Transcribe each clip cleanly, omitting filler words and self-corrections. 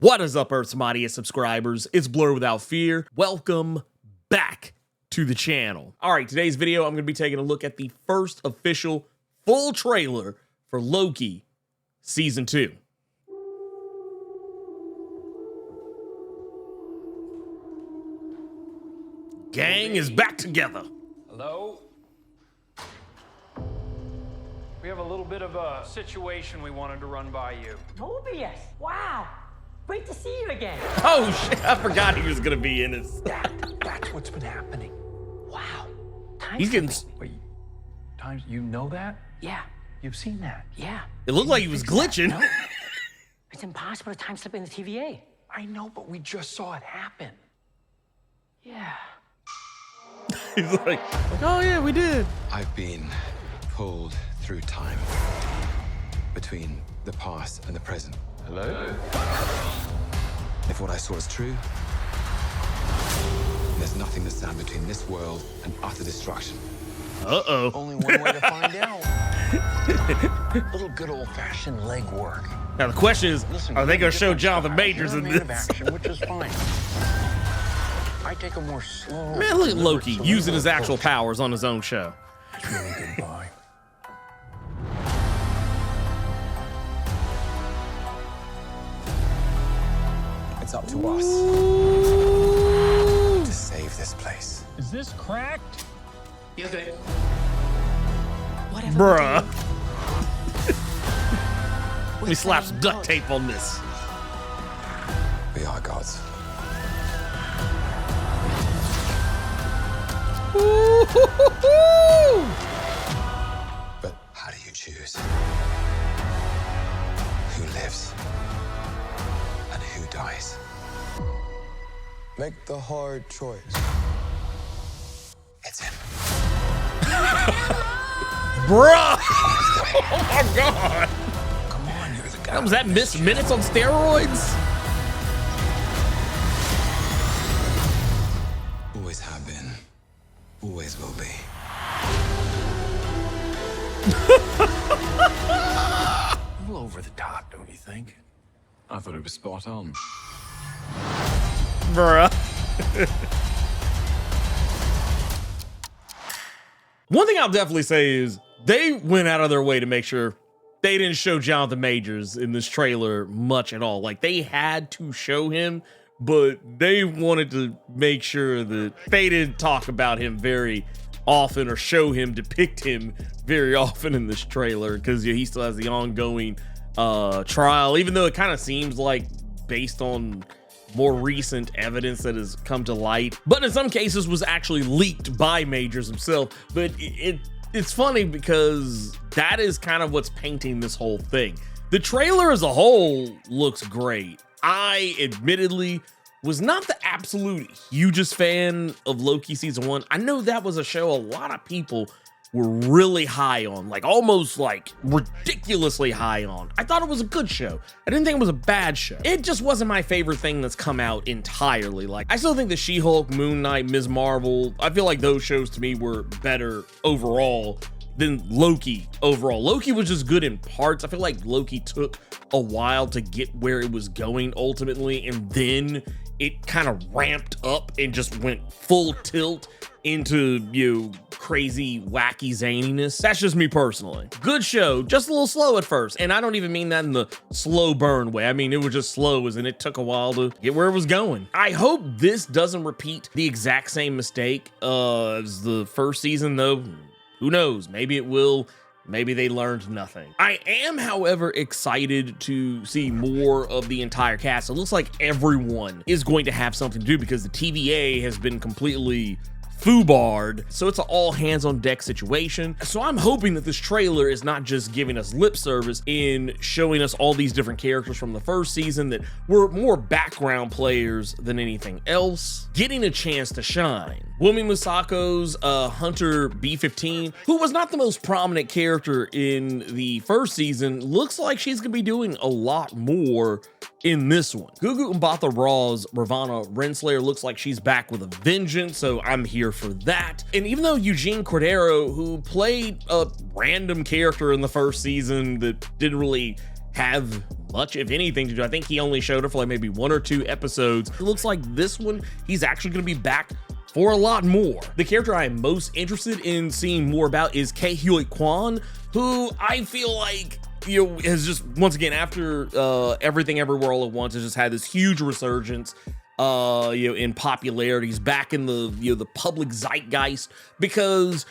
What is up, Earth's mightiest subscribers? It's Blerd without fear. Welcome back to the channel. All right, today's video, I'm going to be taking a look at the first official full trailer for Loki Season 2. Gang is back together. Hello? We have a little bit of a situation we wanted to run by you. Mobius! Wow! Great to see you again. Oh shit, I forgot he was gonna be in this. That's what's been happening. Wow. He's getting. Wait, times you know that? Yeah, You've seen that? yeah. It looked like he was glitching. No. It's impossible to time slip in the TVA. I know, but we just saw it happen. Yeah. He's like, oh yeah, we did. I've been pulled through time between the past and the present. Hello? If what I saw is true, there's nothing to stand between this world and utter destruction. Uh-oh. Only one way to find out. A little good old-fashioned legwork. Now the question is, Listen, are they gonna show different Jonathan styles. Majors You're in a man of this? action, which is fine. I take a more slow. Man, look at Loki deliberate, using his cerebral actual approach. powers on his own show. It's really goodbye. It's up to us to save this place. Is this cracked? Whatever. Bruh. we do, Let me slap some duct tape on this. We are gods. But how do you choose who lives and who dies? Make the hard choice. It's him. Bruh. Oh my god. Come on, you're the guy. Was that Miss Minutes on steroids? Always have been. Always will be. A little over the top, don't you think? I thought it was spot on. Bruh. One thing I'll definitely say is they went out of their way to make sure they didn't show Jonathan Majors in this trailer much at all. Like, they had to show him, but they wanted to make sure that they didn't talk about him very often or depict him very often in this trailer, because he still has the ongoing trial, even though it kind of seems like based on more recent evidence that has come to light, but in some cases was actually leaked by Majors himself. But it's funny because that is kind of what's painting this whole thing. The trailer as a whole looks great. I admittedly was not the absolute hugest fan of Loki Season 1. I know that was a show a lot of people were really high on, like almost like ridiculously high on. I thought it was a good show. I didn't think it was a bad show. It just wasn't my favorite thing that's come out entirely. Like, I still think the She-Hulk, Moon Knight, Ms. Marvel, I feel like those shows to me were better overall than Loki overall. Loki was just good in parts. I feel like Loki took a while to get where it was going ultimately, and then it kind of ramped up and just went full tilt into, you know, crazy, wacky zaniness. That's just me personally. Good show, just a little slow at first. And I don't even mean that in the slow burn way. I mean, it was just slow as in it took a while to get where it was going. I hope this doesn't repeat the exact same mistake as the first season, though. Who knows? Maybe it will. Maybe they learned nothing. I am, however, excited to see more of the entire cast. It looks like everyone is going to have something to do because the TVA has been completely foobarred, so it's an all hands on deck situation. So I'm hoping that this trailer is not just giving us lip service in showing us all these different characters from the first season that were more background players than anything else, getting a chance to shine. Wumi Masako's Hunter B-15, who was not the most prominent character in the first season, looks like she's gonna be doing a lot more in this one. Gugu Mbatha Raw's Ravana Renslayer looks like she's back with a vengeance, so I'm here for that. And even though Eugene Cordero, who played a random character in the first season that didn't really have much, if anything, to do. I think he only showed up for like maybe 1 or 2 episodes. It looks like this one, he's actually going to be back for a lot more. The character I am most interested in seeing more about is Ke-Huy Quan, who I feel like, you know, has just, once again, after Everything Everywhere All at Once, has just had this huge resurgence you know, in popularity. He's back in the, you know, the public zeitgeist, because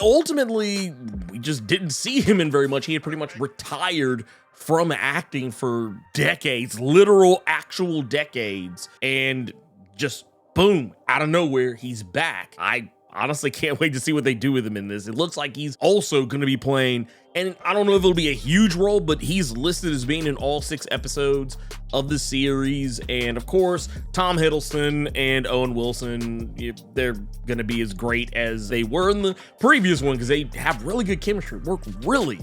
ultimately we just didn't see him in very much. He had pretty much retired from acting for decades, literal actual decades, and just boom, out of nowhere, he's back. I honestly can't wait to see what they do with him in this. It looks like he's also going to be playing, and I don't know if it'll be a huge role, but he's listed as being in all 6 episodes of the series. And of course, Tom Hiddleston and Owen Wilson, they're going to be as great as they were in the previous one, because they have really good chemistry, work really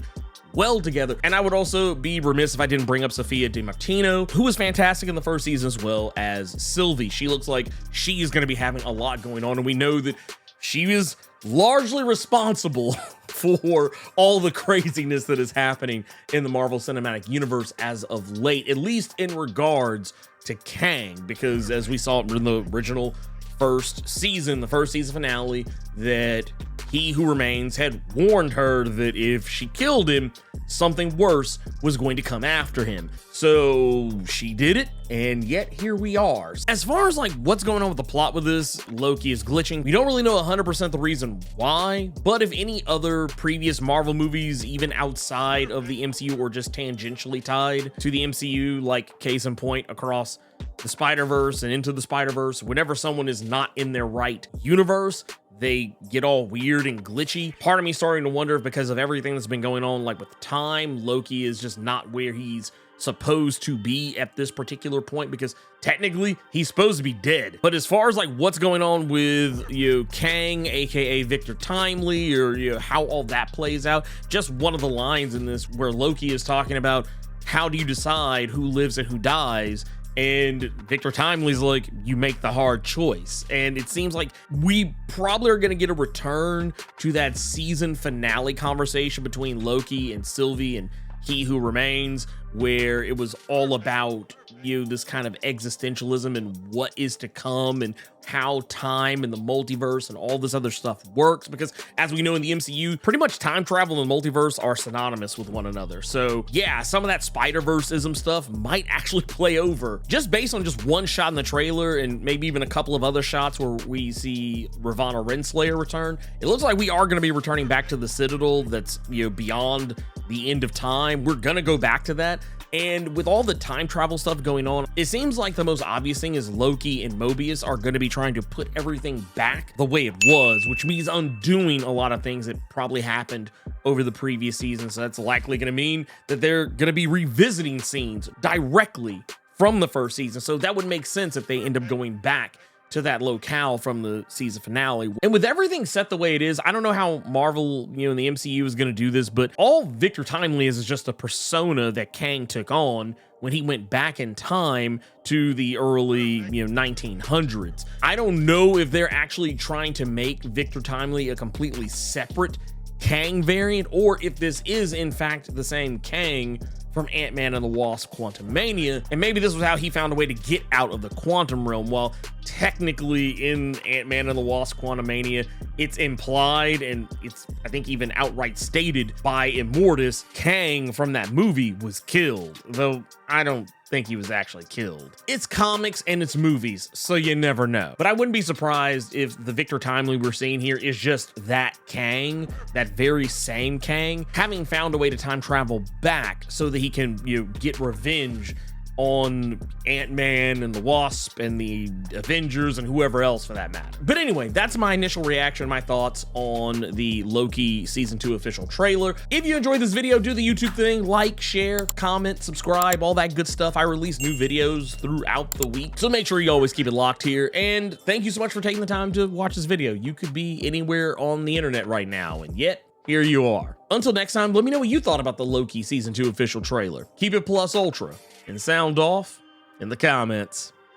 well together. And I would also be remiss if I didn't bring up Sophia Di Martino, who was fantastic in the first season, as well as Sylvie. She looks like she is going to be having a lot going on, and we know that she is largely responsible for all the craziness that is happening in the Marvel Cinematic Universe as of late, at least in regards to Kang, because as we saw in the original first season, the first season finale, that He Who Remains had warned her that if she killed him, something worse was going to come after him. So she did it, and yet here we are. As far as like what's going on with the plot with this, Loki is glitching. We don't really know 100% the reason why, but if any other previous Marvel movies, even outside of the MCU or just tangentially tied to the MCU, like case in point across the Spider-Verse and Into the Spider-Verse, whenever someone is not in their right universe, they get all weird and glitchy. Part of me starting to wonder if, because of everything that's been going on, like with time, Loki is just not where he's supposed to be at this particular point, because technically he's supposed to be dead. But as far as like what's going on with, you know, Kang, aka Victor Timely, or, you know, how all that plays out, just one of the lines in this where Loki is talking about how do you decide who lives and who dies, and Victor Timely's like, you make the hard choice. And it seems like we probably are going to get a return to that season finale conversation between Loki and Sylvie and He Who Remains, where it was all about, you know, this kind of existentialism and what is to come and how time and the multiverse and all this other stuff works. Because as we know in the MCU, pretty much time travel and the multiverse are synonymous with one another. So yeah, some of that Spider-Verse-ism stuff might actually play over just based on just one shot in the trailer, and maybe even a couple of other shots where we see Ravonna Renslayer return. It looks like we are going to be returning back to the Citadel that's, you know, beyond the end of time. We're going to go back to that. And with all the time travel stuff going on, it seems like the most obvious thing is Loki and Mobius are going to be trying to put everything back the way it was, which means undoing a lot of things that probably happened over the previous season. So that's likely going to mean that they're going to be revisiting scenes directly from the first season. So that would make sense if they end up going back to that locale from the season finale. And with everything set the way it is, I don't know how Marvel, you know, in the MCU is going to do this, but all Victor Timely is just a persona that Kang took on when he went back in time to the early, you know, 1900s. I don't know if they're actually trying to make Victor Timely a completely separate Kang variant, or if this is in fact the same Kang from Ant-Man and the Wasp Quantumania, and maybe this was how he found a way to get out of the quantum realm. While technically in Ant-Man and the Wasp Quantumania, it's implied, and it's, I think, even outright stated by Immortus, Kang from that movie was killed, though I don't think he was actually killed. It's comics and it's movies, so you never know. But I wouldn't be surprised if the Victor Timely we're seeing here is just that Kang, that very same Kang, having found a way to time travel back so that he can, you know, get revenge on Ant-Man and the Wasp and the Avengers and whoever else for that matter. But anyway, that's my initial reaction, my thoughts on the Loki Season 2 official trailer. If you enjoyed this video, do the YouTube thing, like, share, comment, subscribe, all that good stuff. I release new videos throughout the week, so make sure you always keep it locked here. And thank you so much for taking the time to watch this video. You could be anywhere on the internet right now, and yet here you are. Until next time, let me know what you thought about the Loki Season 2 official trailer. Keep it plus ultra and sound off in the comments.